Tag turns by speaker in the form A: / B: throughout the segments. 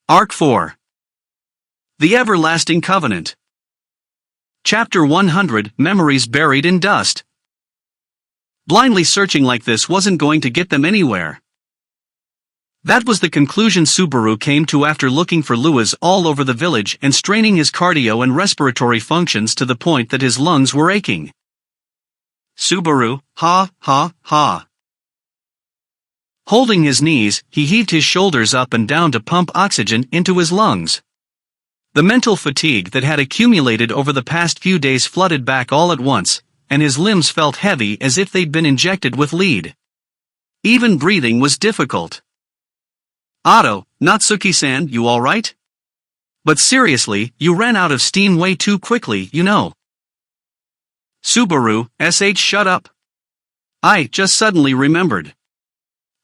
A: Arc 4. The Everlasting Covenant. Chapter 100, Memories Buried in Dust. Blindly searching like this wasn't going to get them anywhere. That was the conclusion Subaru came to after looking for Lewis all over the village and straining his cardio and respiratory functions to the point that his lungs were aching. Subaru, ha, ha, ha. Holding his knees, he heaved his shoulders up and down to pump oxygen into his lungs. The mental fatigue that had accumulated over the past few days flooded back all at once, and his limbs felt heavy as if they'd been injected with lead. Even breathing was difficult. Otto, Natsuki-san, you alright? But seriously, you ran out of steam way too quickly, you know. Subaru, shut up. I just suddenly remembered.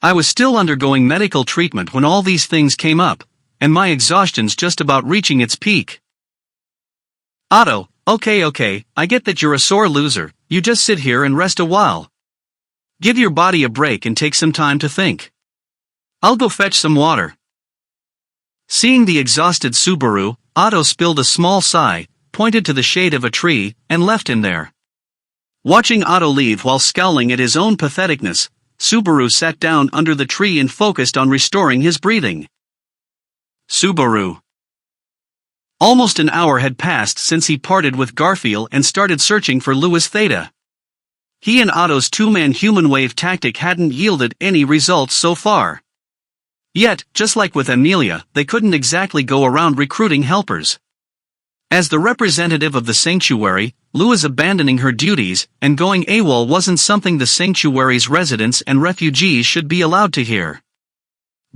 A: I was still undergoing medical treatment when all these things came up, and my exhaustion's just about reaching its peak. Otto, okay, I get that you're a sore loser, you just sit here and rest a while. Give your body a break and take some time to think. I'll go fetch some water. Seeing the exhausted Subaru, Otto spilled a small sigh, pointed to the shade of a tree, and left him there. Watching Otto leave while scowling at his own patheticness, Subaru sat down under the tree and focused on restoring his breathing. Subaru. Almost an hour had passed since he parted with Garfield and started searching for Louis Theta. He and Otto's two-man human wave tactic hadn't yielded any results so far. Yet, just like with Amelia, they couldn't exactly go around recruiting helpers. As the representative of the sanctuary, Louis abandoning her duties and going AWOL wasn't something the sanctuary's residents and refugees should be allowed to hear.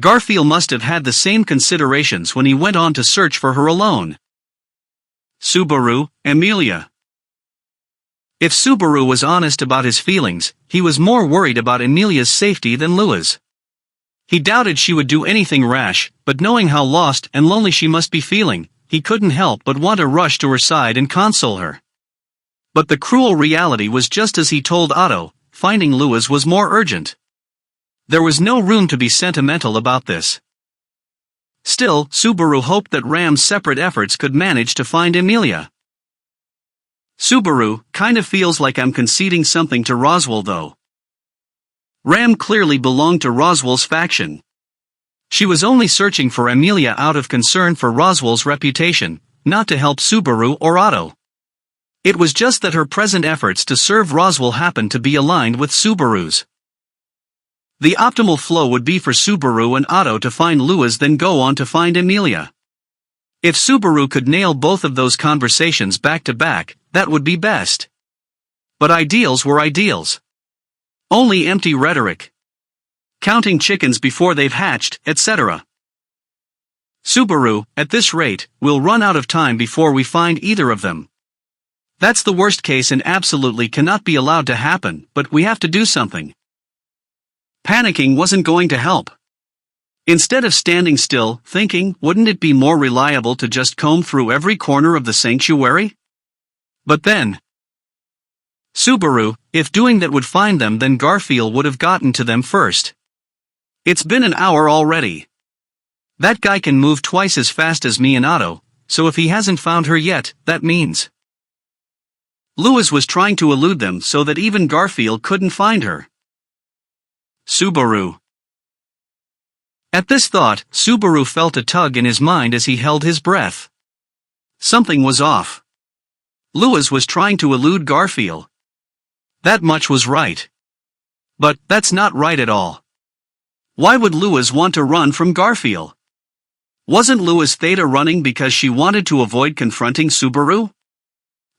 A: Garfield must have had the same considerations when he went on to search for her alone. Subaru, Amelia. If Subaru was honest about his feelings, he was more worried about Amelia's safety than Louis. He doubted she would do anything rash, but knowing how lost and lonely she must be feeling, he couldn't help but want to rush to her side and console her. But the cruel reality was just as he told Otto, finding Louis was more urgent. There was no room to be sentimental about this. Still, Subaru hoped that Ram's separate efforts could manage to find Amelia. Subaru, kind of feels like I'm conceding something to Roswell though. Ram clearly belonged to Roswell's faction. She was only searching for Amelia out of concern for Roswell's reputation, not to help Subaru or Otto. It was just that her present efforts to serve Roswell happened to be aligned with Subaru's. The optimal flow would be for Subaru and Otto to find Louis, then go on to find Amelia. If Subaru could nail both of those conversations back to back, that would be best. But ideals were ideals. Only empty rhetoric. Counting chickens before they've hatched, etc. Subaru, at this rate, we'll run out of time before we find either of them. That's the worst case and absolutely cannot be allowed to happen, but we have to do something. Panicking wasn't going to help. Instead of standing still, thinking, wouldn't it be more reliable to just comb through every corner of the sanctuary? But then, Subaru, if doing that would find them, then Garfield would have gotten to them first. It's been an hour already. That guy can move twice as fast as me and Otto, so if he hasn't found her yet, that means Louis was trying to elude them so that even Garfield couldn't find her. Subaru. At this thought, Subaru felt a tug in his mind as he held his breath. Something was off. Louis was trying to elude Garfield. That much was right. But that's not right at all. Why would Louis want to run from Garfield? Wasn't Louis Theta running because she wanted to avoid confronting Subaru?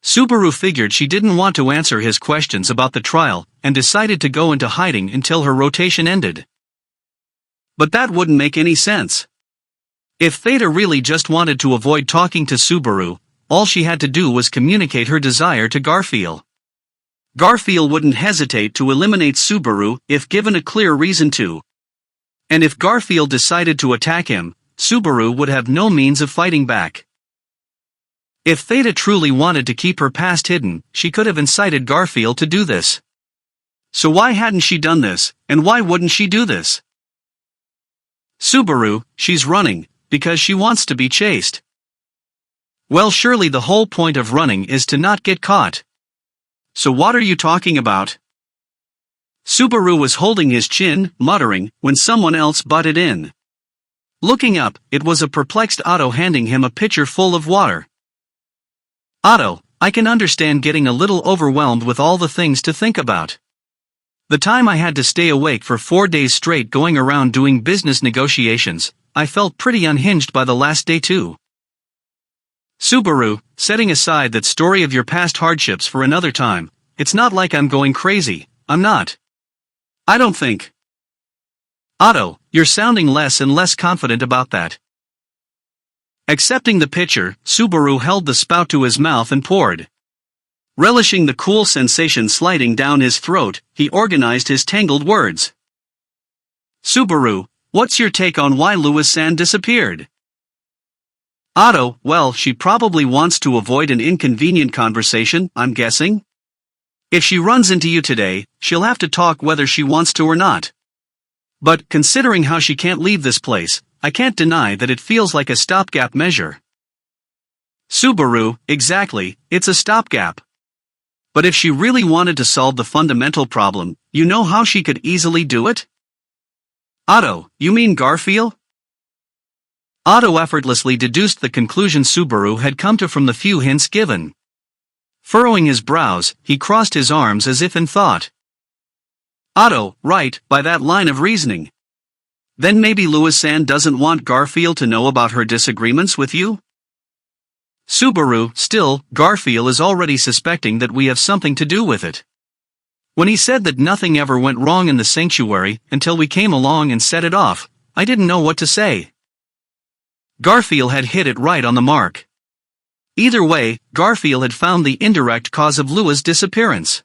A: Subaru figured she didn't want to answer his questions about the trial, and decided to go into hiding until her rotation ended. But that wouldn't make any sense. If Theta really just wanted to avoid talking to Subaru, all she had to do was communicate her desire to Garfield. Garfield wouldn't hesitate to eliminate Subaru if given a clear reason to. And if Garfield decided to attack him, Subaru would have no means of fighting back. If Theta truly wanted to keep her past hidden, she could have incited Garfield to do this. So why hadn't she done this, and why wouldn't she do this? Subaru, she's running, because she wants to be chased. Well, surely the whole point of running is to not get caught. So what are you talking about? Subaru was holding his chin, muttering, when someone else butted in. Looking up, it was a perplexed Otto handing him a pitcher full of water. Otto, I can understand getting a little overwhelmed with all the things to think about. The time I had to stay awake for 4 days straight going around doing business negotiations, I felt pretty unhinged by the last day too. Subaru, setting aside that story of your past hardships for another time, it's not like I'm going crazy, I'm not. I don't think. Otto, you're sounding less and less confident about that. Accepting the pitcher, Subaru held the spout to his mouth and poured. Relishing the cool sensation sliding down his throat, he organized his tangled words. Subaru, what's your take on why Louis-san disappeared? Otto, well, she probably wants to avoid an inconvenient conversation, I'm guessing. If she runs into you today, she'll have to talk whether she wants to or not. But, considering how she can't leave this place, I can't deny that it feels like a stopgap measure. Subaru, exactly, it's a stopgap. But if she really wanted to solve the fundamental problem, you know how she could easily do it? Otto, you mean Garfield? Otto effortlessly deduced the conclusion Subaru had come to from the few hints given. Furrowing his brows, he crossed his arms as if in thought. Otto, right, by that line of reasoning. Then maybe Louis-san doesn't want Garfield to know about her disagreements with you? Subaru, still, Garfield is already suspecting that we have something to do with it. When he said that nothing ever went wrong in the sanctuary until we came along and set it off, I didn't know what to say. Garfield had hit it right on the mark. Either way, Garfield had found the indirect cause of Louis' disappearance.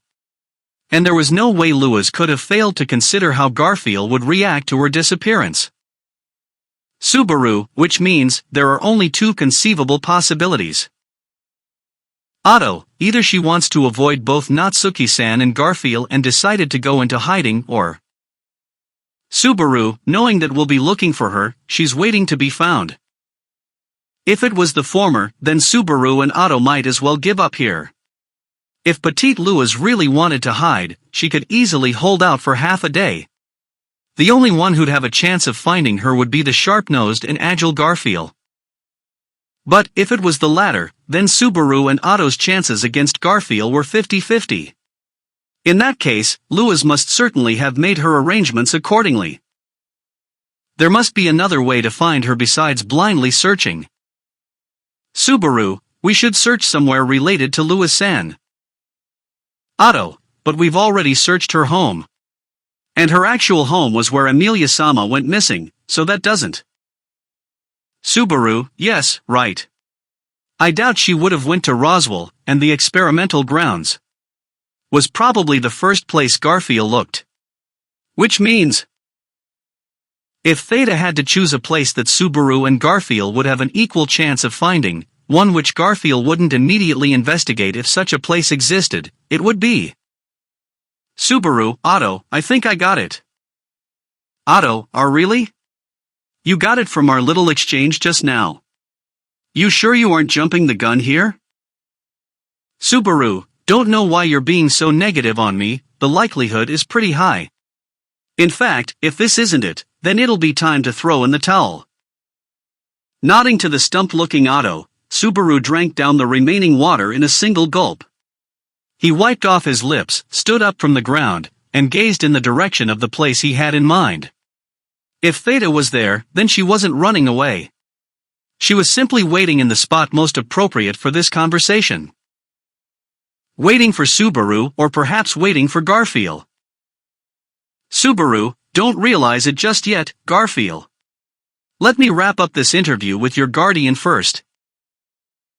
A: And there was no way Louis could have failed to consider how Garfield would react to her disappearance. Subaru, which means there are only two conceivable possibilities. Otto, either she wants to avoid both Natsuki-san and Garfield and decided to go into hiding, or Subaru, knowing that we'll be looking for her, she's waiting to be found. If it was the former, then Subaru and Otto might as well give up here. If Petite Louis really wanted to hide, she could easily hold out for half a day. The only one who'd have a chance of finding her would be the sharp-nosed and agile Garfield. But if it was the latter, then Subaru and Otto's chances against Garfield were 50-50. In that case, Louis must certainly have made her arrangements accordingly. There must be another way to find her besides blindly searching. Subaru, we should search somewhere related to Louis-san. Otto, but we've already searched her home. And her actual home was where Emilia-sama went missing, so that doesn't. Subaru, yes, right. I doubt she would have went to Roswell, and the experimental grounds was probably the first place Garfield looked. Which means, if Theta had to choose a place that Subaru and Garfield would have an equal chance of finding, one which Garfield wouldn't immediately investigate if such a place existed, it would be Subaru. Otto, I think I got it. Otto, really? You got it from our little exchange just now. You sure you aren't jumping the gun here? Subaru, don't know why you're being so negative on me, the likelihood is pretty high. In fact, if this isn't it, then it'll be time to throw in the towel. Nodding to the stumped-looking Otto, Subaru drank down the remaining water in a single gulp. He wiped off his lips, stood up from the ground, and gazed in the direction of the place he had in mind. If Theta was there, then she wasn't running away. She was simply waiting in the spot most appropriate for this conversation. Waiting for Subaru, or perhaps waiting for Garfield. Subaru, don't realize it just yet, Garfield. Let me wrap up this interview with your guardian first.